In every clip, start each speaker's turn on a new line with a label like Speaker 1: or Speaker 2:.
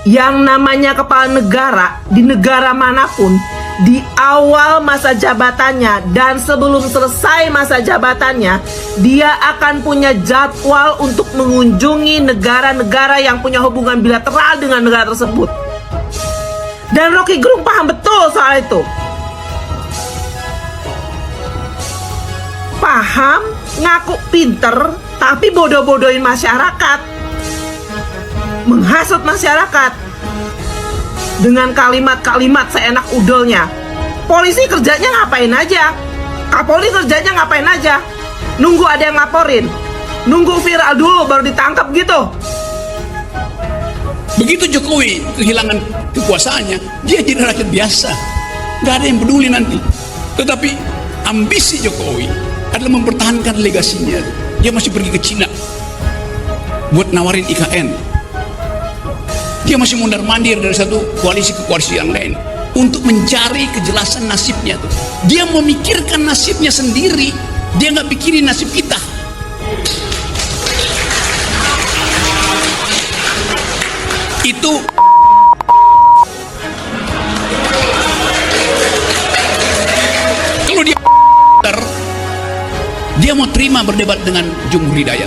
Speaker 1: Yang namanya kepala negara di negara manapun, di awal masa jabatannya dan sebelum selesai masa jabatannya, dia akan punya jadwal untuk mengunjungi negara-negara yang punya hubungan bilateral dengan negara tersebut. Dan Rocky Gerung paham betul soal itu. Paham, ngaku pinter, tapi bodoh-bodohin masyarakat, menghasut masyarakat dengan kalimat-kalimat seenak udolnya. Polisi kerjanya ngapain aja? Kapolri kerjanya ngapain aja? Nunggu ada yang laporin, nunggu viral dulu baru ditangkap gitu.
Speaker 2: Begitu Jokowi kehilangan kekuasaannya, dia jadi rakyat biasa, nggak ada yang peduli nanti. Tetapi ambisi Jokowi adalah mempertahankan legasinya. Dia masih pergi ke Cina buat nawarin IKN. Dia masih mondar-mandir dari satu koalisi ke koalisi yang lain untuk mencari kejelasan nasibnya tuh. Dia memikirkan nasibnya sendiri, dia nggak pikirin nasib kita. Itu kalau dia mau terima berdebat dengan Jumhur Hidayat,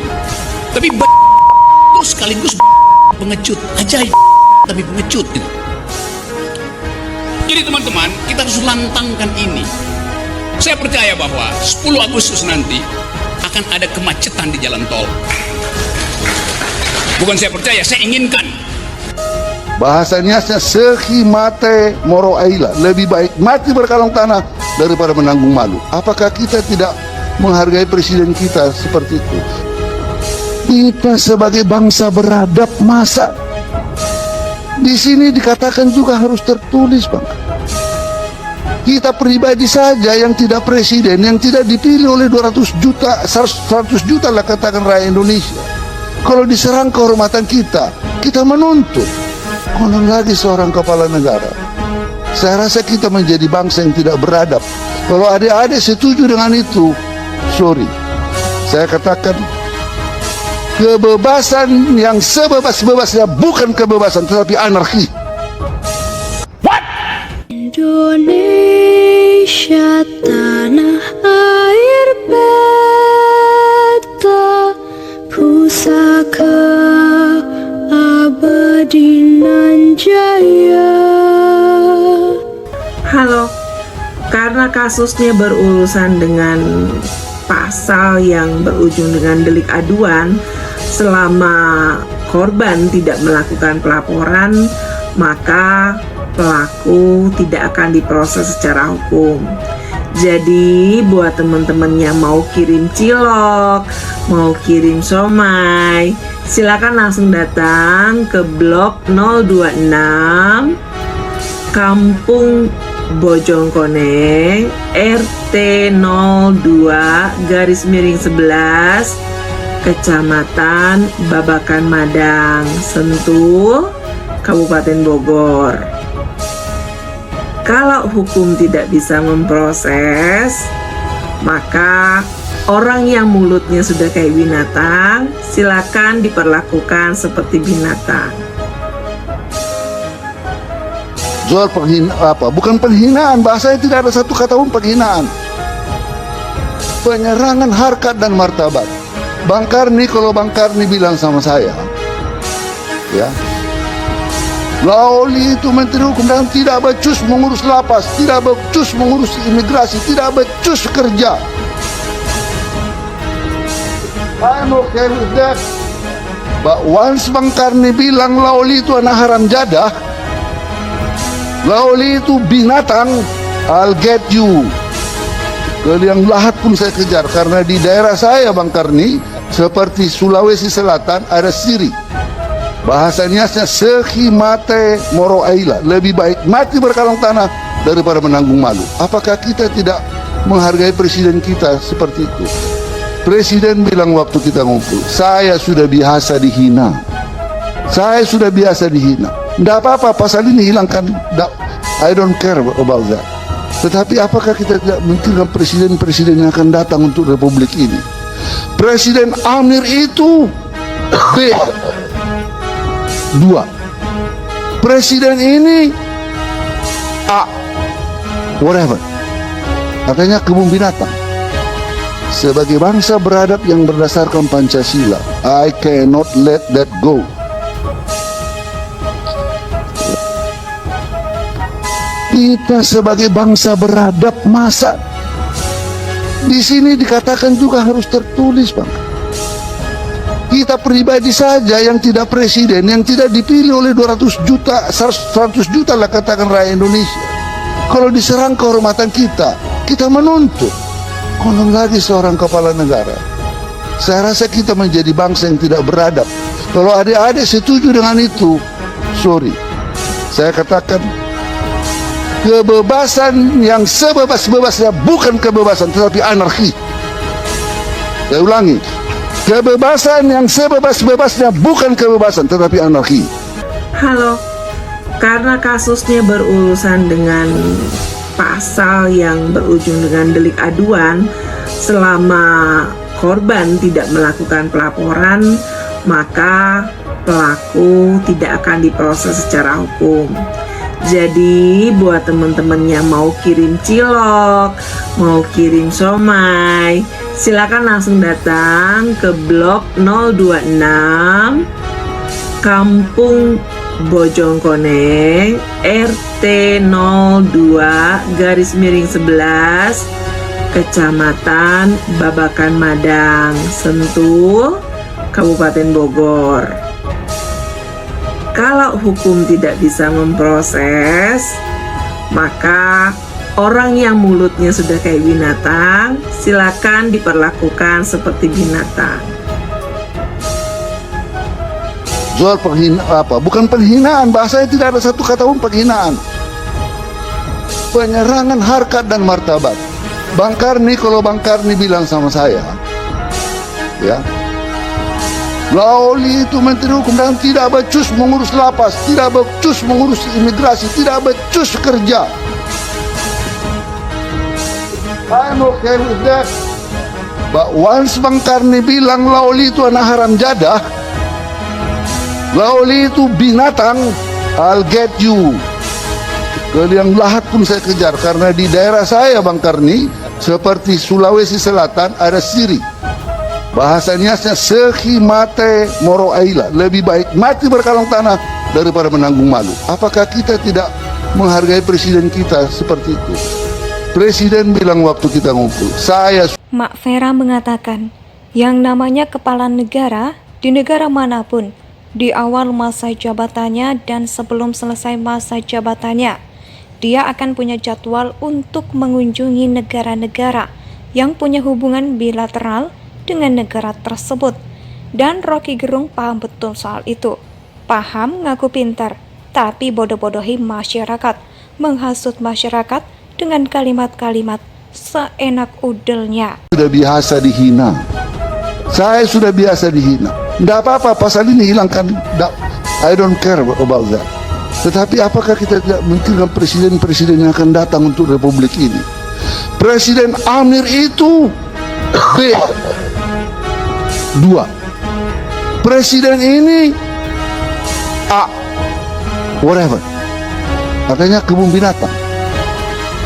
Speaker 2: tapi itu sekaligus pengecut, ajaib tapi pengecut itu. Jadi teman-teman, kita harus lantangkan ini. Saya percaya bahwa 10 Agustus nanti akan ada kemacetan di jalan tol. Bukan saya percaya, saya inginkan.
Speaker 3: Bahasanya sehi mate moro aila, lebih baik mati berkalung tanah daripada menanggung malu. Apakah kita tidak menghargai presiden kita seperti itu? Kita sebagai bangsa beradab, masa di sini dikatakan juga harus tertulis, Bang. Kita pribadi saja yang tidak presiden, yang tidak dipilih oleh 200 juta, 100 juta lah katakan rakyat Indonesia. Kalau diserang kehormatan kita menuntut. Konon lagi seorang kepala negara. Saya rasa kita menjadi bangsa yang tidak beradab. Kalau adik-adik setuju dengan itu, sorry, saya katakan kebebasan yang sebebas-bebasnya bukan kebebasan, tetapi anarki.
Speaker 2: What?
Speaker 4: Indonesia tanah air beta, pusaka abadi nan jaya.
Speaker 1: Halo, karena kasusnya berurusan dengan pasal yang berujung dengan delik aduan, selama korban tidak melakukan pelaporan, maka pelaku tidak akan diproses secara hukum. Jadi buat teman-teman yang mau kirim cilok, mau kirim somai, silakan langsung datang ke blok 026 Kampung Bojongkoneng, RT 02/11, Kecamatan Babakan Madang, Sentul, Kabupaten Bogor. Kalau hukum tidak bisa memproses, maka orang yang mulutnya sudah kayak binatang, silakan diperlakukan seperti binatang.
Speaker 3: Soal penghinaan apa? Bukan penghinaan, bahasanya tidak ada satu kata pun penghinaan. Penyerangan harkat dan martabat. Bang Karni, kalau Bang Karni bilang sama saya, ya, Lauli itu Menteri Hukum dan tidak becus mengurus lapas, tidak becus mengurus imigrasi, tidak becus kerja. I'm okay with that. But once Bang Karni bilang Lauli itu anak haram jadah, Lauli itu binatang, I'll get you. Kalau yang lahat pun saya kejar, karena di daerah saya Bang Karni, seperti Sulawesi Selatan ada siri. Bahasanya sehi mate moro aila, lebih baik mati berkalung tanah daripada menanggung malu. Apakah kita tidak menghargai presiden kita seperti itu? Presiden bilang waktu kita ngumpul, saya sudah biasa dihina. Saya sudah biasa dihina. Tidak apa-apa, pasal ini hilangkan. I don't care about that. Tetapi apakah kita tidak memikirkan presiden-presiden yang akan datang untuk republik ini? Presiden Amir itu B2. presiden ini whatever, katanya kebun binatang. Sebagai bangsa beradab yang berdasarkan Pancasila, I cannot let that go. Kita sebagai bangsa beradab, masa di sini dikatakan juga harus tertulis, Bang. Kita pribadi saja yang tidak presiden, yang tidak dipilih oleh 200 juta, 100 juta lah katakan rakyat Indonesia. Kalau diserang kehormatan kita menuntut. Konon lagi seorang kepala negara. Saya rasa kita menjadi bangsa yang tidak beradab. Kalau adik-adik setuju dengan itu, sorry, saya katakan kebebasan yang sebebas-bebasnya bukan kebebasan, tetapi anarki. Saya ulangi, kebebasan yang sebebas-bebasnya bukan kebebasan, tetapi anarki.
Speaker 1: Halo, karena kasusnya berurusan dengan pasal yang berujung dengan delik aduan, selama korban tidak melakukan pelaporan, maka pelaku tidak akan diproses secara hukum. Jadi buat teman-teman yang mau kirim cilok, mau kirim somai, silakan langsung datang ke blok 026 Kampung Bojongkoneng, RT 02/11, Kecamatan Babakan Madang, Sentul, Kabupaten Bogor. Kalau hukum tidak bisa memproses, maka orang yang mulutnya sudah kayak binatang, silakan diperlakukan seperti binatang.
Speaker 3: Soal penghinaan bukan penghinaan, bahasanya tidak ada satu kata pun penghinaan. Penyerangan harkat dan martabat. Bang Karni, kalau Bang Karni bilang sama saya, ya, Lauli itu Menteri Hukum dan tidak becus mengurus lapas, tidak becus mengurus imigrasi, tidak becus kerja. I'm okay with that. But once Bang Karni bilang Lauli itu anak haram jadah, Lauli itu binatang, I'll get you. Kalau yang lahat pun saya kejar, karena di daerah saya Bang Karni, seperti Sulawesi Selatan ada siri. Bahasanya sekhi mate moro aila, lebih baik mati berkalung tanah daripada menanggung malu. Apakah kita tidak menghargai presiden kita seperti itu? Presiden bilang waktu kita ngumpul, saya...
Speaker 5: Mak Vera mengatakan, yang namanya kepala negara di negara manapun, di awal masa jabatannya dan sebelum selesai masa jabatannya, dia akan punya jadwal untuk mengunjungi negara-negara yang punya hubungan bilateral dengan negara tersebut. Dan Rocky Gerung paham betul soal itu. Paham, ngaku pintar, tapi bodoh-bodohi masyarakat, menghasut masyarakat dengan kalimat-kalimat seenak udelnya.
Speaker 3: Sudah biasa dihina. Saya sudah biasa dihina. Tidak apa-apa, pasal ini hilangkan. I don't care about that. Tetapi apakah kita tidak memikirkan presiden-presiden yang akan datang untuk republik ini? Presiden Amir itu B. 2. Presiden ini whatever, katanya kebun binatang.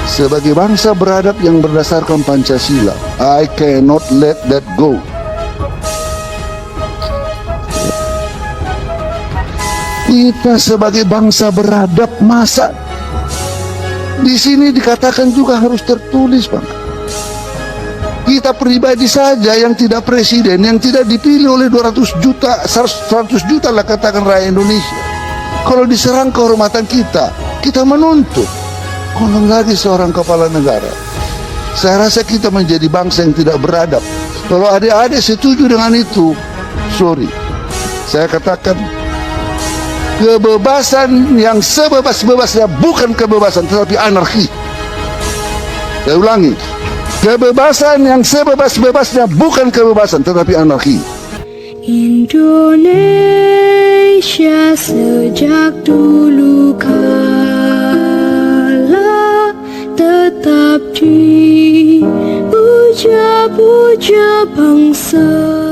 Speaker 3: Sebagai bangsa beradab yang berdasarkan Pancasila, I cannot let that go. Kita sebagai bangsa beradab, masa di sini dikatakan juga harus tertulis, Bang. Kita pribadi saja yang tidak presiden, yang tidak dipilih oleh 200 juta, 100 juta lah katakan rakyat Indonesia. Kalau diserang kehormatan kita menuntut. Konon lagi seorang kepala negara. Saya rasa kita menjadi bangsa yang tidak beradab. Kalau adik-adik setuju dengan itu, sorry, saya katakan kebebasan yang sebebas-bebasnya bukan kebebasan, tetapi anarki. Saya ulangi, kebebasan yang sebebas-bebasnya bukan kebebasan, tetapi anarki.
Speaker 4: Indonesia sejak dulu kala tetap dipuja-puja bangsa.